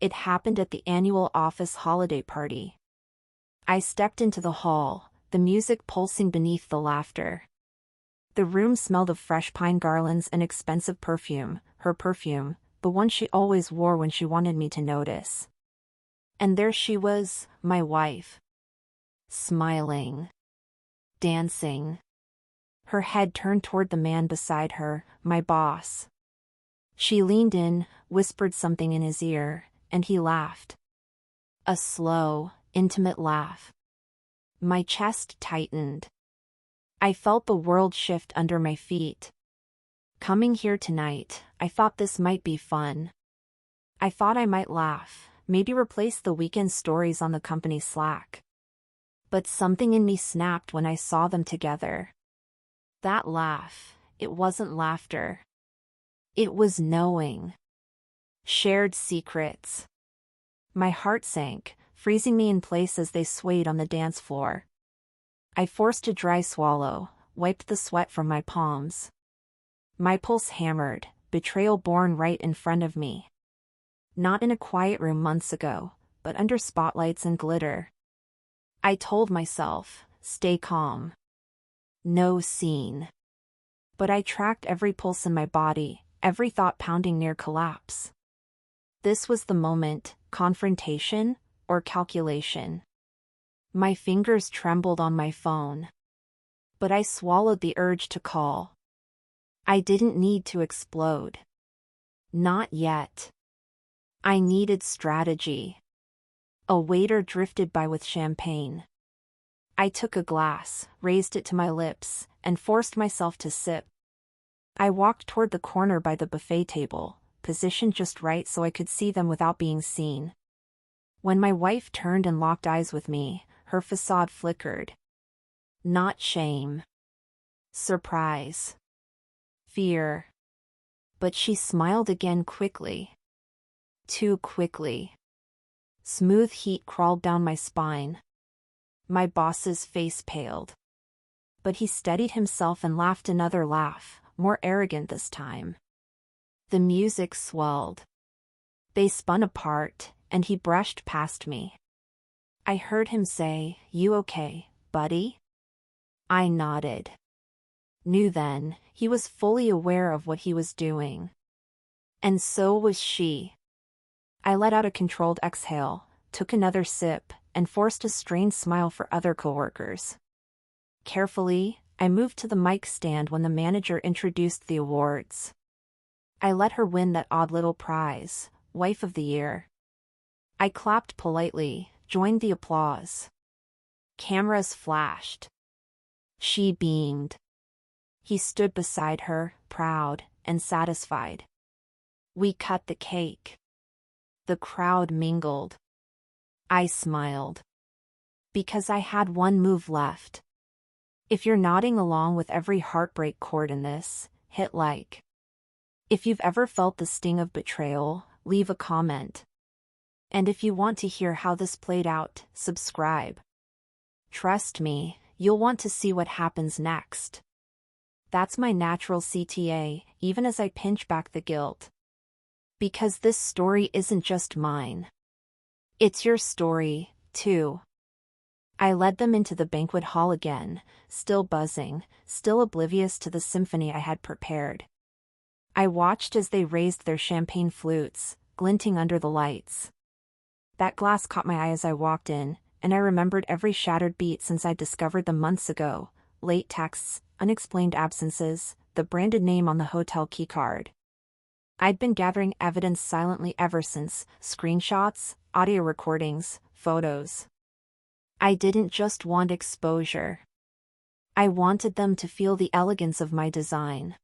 It happened at the annual office holiday party. I stepped into the hall, the music pulsing beneath the laughter. The room smelled of fresh pine garlands and expensive perfume, her perfume, the one she always wore when she wanted me to notice. And there she was, my wife. Smiling. Dancing. Her head turned toward the man beside her, my boss. She leaned in, whispered something in his ear, and he laughed. A slow, intimate laugh. My chest tightened. I felt the world shift under my feet. Coming here tonight, I thought this might be fun. I thought I might laugh, maybe replace the weekend stories on the company Slack. But something in me snapped when I saw them together. That laugh, it wasn't laughter. It was knowing. Shared secrets. My heart sank, freezing me in place as they swayed on the dance floor. I forced a dry swallow, wiped the sweat from my palms. My pulse hammered, betrayal born right in front of me. Not in a quiet room months ago, but under spotlights and glitter. I told myself, stay calm. No scene. But I tracked every pulse in my body, every thought pounding near collapse. This was the moment, confrontation, or calculation. My fingers trembled on my phone. But I swallowed the urge to call. I didn't need to explode. Not yet. I needed strategy. A waiter drifted by with champagne. I took a glass, raised it to my lips, and forced myself to sip. I walked toward the corner by the buffet table, positioned just right so I could see them without being seen. When my wife turned and locked eyes with me, her facade flickered. Not shame. Surprise. Fear. But she smiled again quickly. Too quickly. Smooth heat crawled down my spine. My boss's face paled. But he steadied himself and laughed another laugh, more arrogant this time. The music swelled. They spun apart, and he brushed past me. I heard him say, "You okay, buddy?" I nodded. Knew then, he was fully aware of what he was doing. And so was she. I let out a controlled exhale, took another sip, and forced a strained smile for other coworkers. Carefully, I moved to the mic stand when the manager introduced the awards. I let her win that odd little prize, Wife of the Year. I clapped politely, joined the applause. Cameras flashed. She beamed. He stood beside her, proud and satisfied. We cut the cake. The crowd mingled. I smiled. Because I had one move left. If you're nodding along with every heartbreak chord in this, hit like. If you've ever felt the sting of betrayal, leave a comment. And if you want to hear how this played out, subscribe. Trust me, you'll want to see what happens next. That's my natural CTA, even as I pinch back the guilt. Because this story isn't just mine. It's your story, too. I led them into the banquet hall again, still buzzing, still oblivious to the symphony I had prepared. I watched as they raised their champagne flutes, glinting under the lights. That glass caught my eye as I walked in, and I remembered every shattered beat since I'd discovered them months ago: late texts, unexplained absences, the branded name on the hotel keycard. I'd been gathering evidence silently ever since: screenshots, audio recordings, photos. I didn't just want exposure. I wanted them to feel the elegance of my design.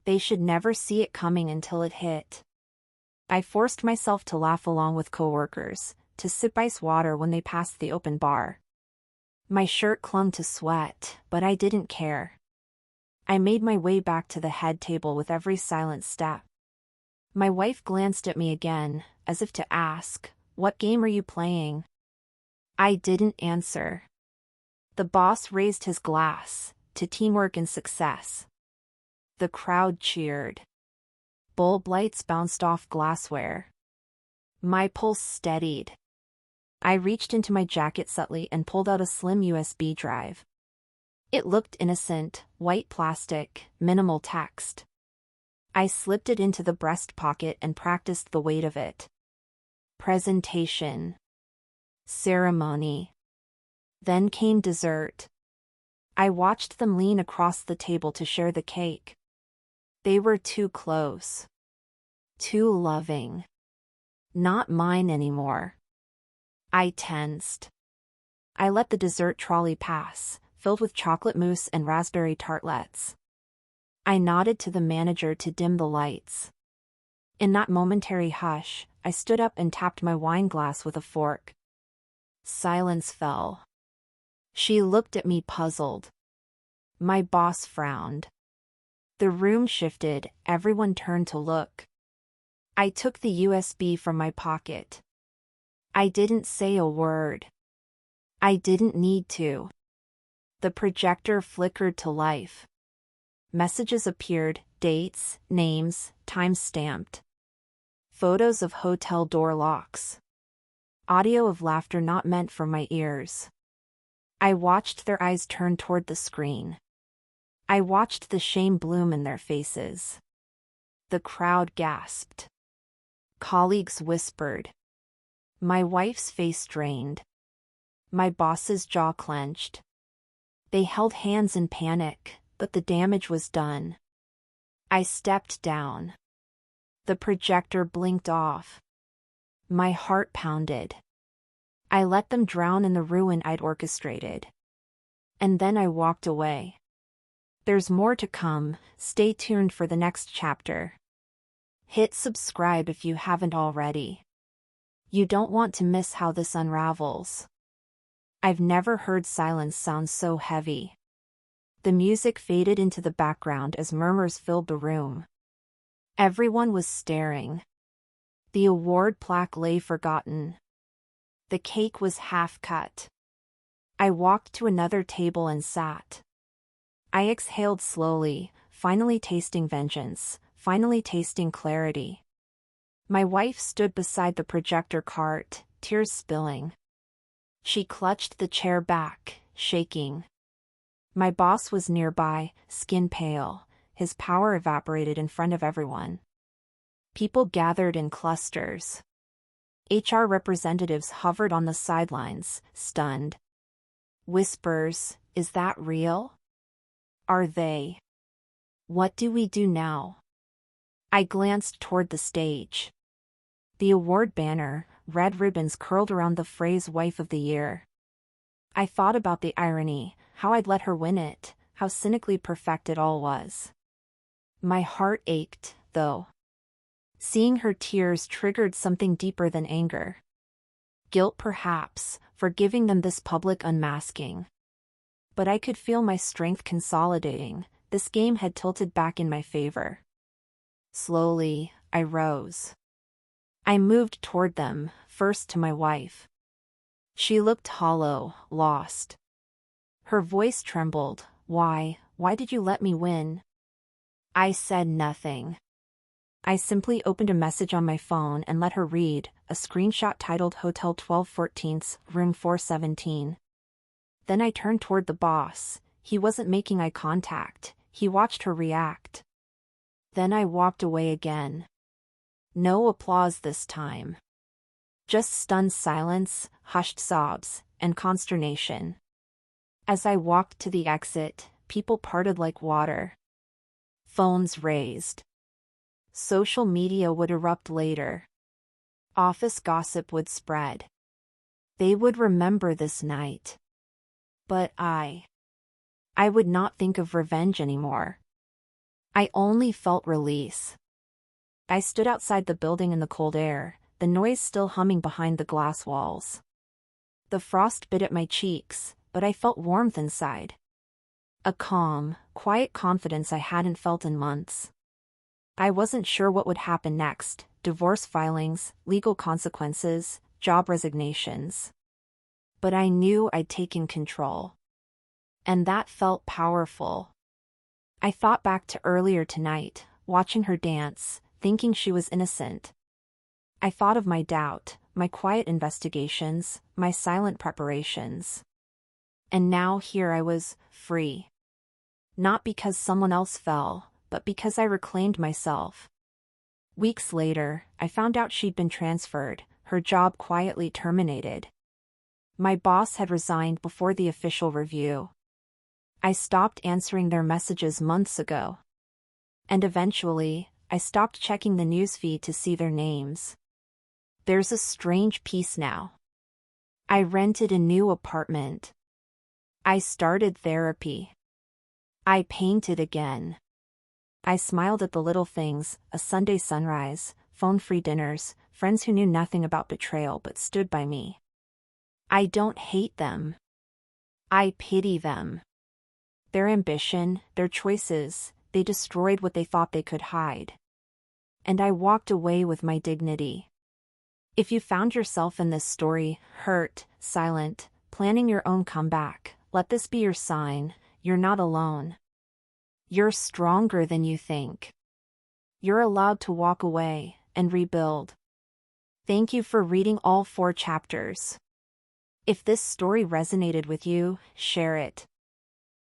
They should never see it coming until it hit. I forced myself to laugh along with coworkers, to sip ice water when they passed the open bar. My shirt clung to sweat, but I didn't care. I made my way back to the head table with every silent step. My wife glanced at me again, as if to ask, "What game are you playing?" I didn't answer. The boss raised his glass, to teamwork and success. The crowd cheered. Bulb lights bounced off glassware. My pulse steadied. I reached into my jacket subtly and pulled out a slim USB drive. It looked innocent, white plastic, minimal text. I slipped it into the breast pocket and practiced the weight of it. Presentation. Ceremony. Then came dessert. I watched them lean across the table to share the cake. They were too close. Too loving. Not mine anymore. I tensed. I let the dessert trolley pass, filled with chocolate mousse and raspberry tartlets. I nodded to the manager to dim the lights. In that momentary hush, I stood up and tapped my wine glass with a fork. Silence fell. She looked at me puzzled. My boss frowned. The room shifted, everyone turned to look. I took the USB from my pocket. I didn't say a word. I didn't need to. The projector flickered to life. Messages appeared, dates, names, time stamped. Photos of hotel door locks. Audio of laughter not meant for my ears. I watched their eyes turn toward the screen. I watched the shame bloom in their faces. The crowd gasped. Colleagues whispered. My wife's face drained. My boss's jaw clenched. They held hands in panic, but the damage was done. I stepped down. The projector blinked off. My heart pounded. I let them drown in the ruin I'd orchestrated. And then I walked away. There's more to come, stay tuned for the next chapter. Hit subscribe if you haven't already. You don't want to miss how this unravels. I've never heard silence sound so heavy. The music faded into the background as murmurs filled the room. Everyone was staring. The award plaque lay forgotten. The cake was half cut. I walked to another table and sat. I exhaled slowly, finally tasting vengeance, finally tasting clarity. My wife stood beside the projector cart, tears spilling. She clutched the chair back, shaking. My boss was nearby, skin pale, his power evaporated in front of everyone. People gathered in clusters. HR representatives hovered on the sidelines, stunned. Whispers, is that real? Are they? What do we do now? I glanced toward the stage. The award banner, red ribbons curled around the phrase Wife of the Year. I thought about the irony, how I'd let her win it, how cynically perfect it all was. My heart ached, though. Seeing her tears triggered something deeper than anger. Guilt perhaps, for giving them this public unmasking. But I could feel my strength consolidating, this game had tilted back in my favor. Slowly, I rose. I moved toward them, first to my wife. She looked hollow, lost. Her voice trembled. Why did you let me win? I said nothing. I simply opened a message on my phone and let her read, a screenshot titled Hotel 1214's, Room 417. Then I turned toward the boss. He wasn't making eye contact, he watched her react. Then I walked away again. No applause this time. Just stunned silence, hushed sobs, and consternation. As I walked to the exit, people parted like water. Phones raised. Social media would erupt later. Office gossip would spread. They would remember this night. But I would not think of revenge anymore. I only felt release. I stood outside the building in the cold air, the noise still humming behind the glass walls. The frost bit at my cheeks, but I felt warmth inside. A calm, quiet confidence I hadn't felt in months. I wasn't sure what would happen next, divorce filings, legal consequences, job resignations. But I knew I'd taken control. And that felt powerful. I thought back to earlier tonight, watching her dance, thinking she was innocent. I thought of my doubt, my quiet investigations, my silent preparations. And now here I was, free. Not because someone else fell, but because I reclaimed myself. Weeks later, I found out she'd been transferred, her job quietly terminated. My boss had resigned before the official review. I stopped answering their messages months ago. And eventually, I stopped checking the newsfeed to see their names. There's a strange peace now. I rented a new apartment. I started therapy. I painted again. I smiled at the little things, a Sunday sunrise, phone-free dinners, friends who knew nothing about betrayal but stood by me. I don't hate them. I pity them. Their ambition, their choices, they destroyed what they thought they could hide. And I walked away with my dignity. If you found yourself in this story, hurt, silent, planning your own comeback, let this be your sign, you're not alone. You're stronger than you think. You're allowed to walk away and rebuild. Thank you for reading all 4 chapters. If this story resonated with you, share it.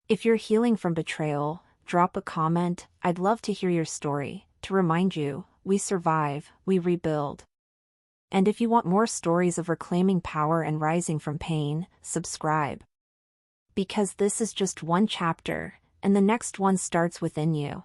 If you're healing from betrayal, drop a comment. I'd love to hear your story, to remind you, we survive, we rebuild. And if you want more stories of reclaiming power and rising from pain, subscribe. Because this is just one chapter, and the next one starts within you.